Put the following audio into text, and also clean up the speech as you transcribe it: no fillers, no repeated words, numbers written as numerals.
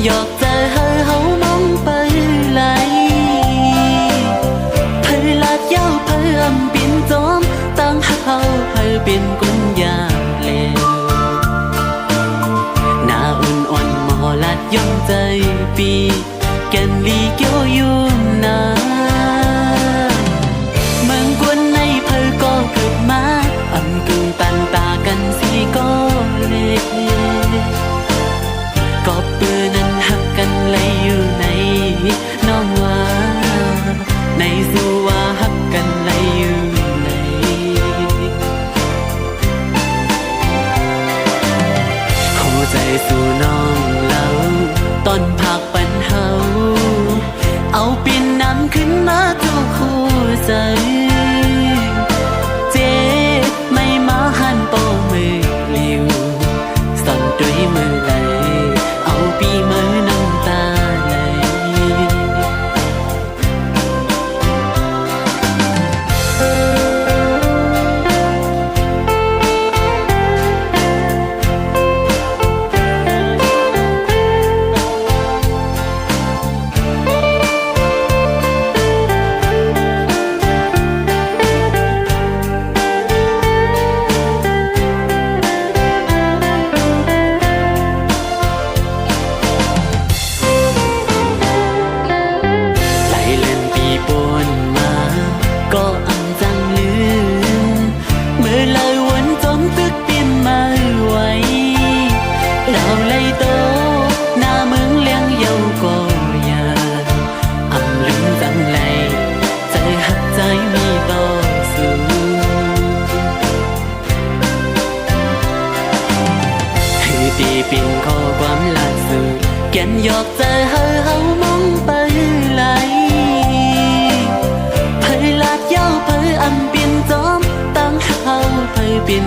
ยอกเจอเฮามองไปไหลเพอลาดยาวเพออำเป็นจอมตั้งหักเฮาเพอเป็นกุญยาเลวหน้าอุ่นอ่อนมอลัดย่อมใจปีแก่นลีเกี่ยวอยู่นาเมืองกวนในเพอก็เกิดมาอำกึ่งตันตากันสิก็เล็กก็ปืนนั้นหักกันเลยอยู่ในน้องว่าในสู่ว่าหักกันเลยอยู่ในหัวใจสู่น้องเล่าตอนพักปันเฮาเอาปิ่นน้ำขึ้นมาทุกคู่ใจเจ็บไม่มาหันโปมือลิวสั่นด้วยมือไหลเอาปีมือน้ำตาไหลก็อันจังลืมเมื่อเลยวนจมตึกเปลี่ยนมาไว้เราเลยโตหน้าเมืองเลี้ยงเยาก็ยาอำลืมจังเลยใจหักใจมีต่อสู้คือตีปิ่นข้อความหลักสื่อแก่นหยอกใจเฮามองไปไหลเพอลาดยาวเพออำเป็นจอมตั้งเฮาเพอเป็น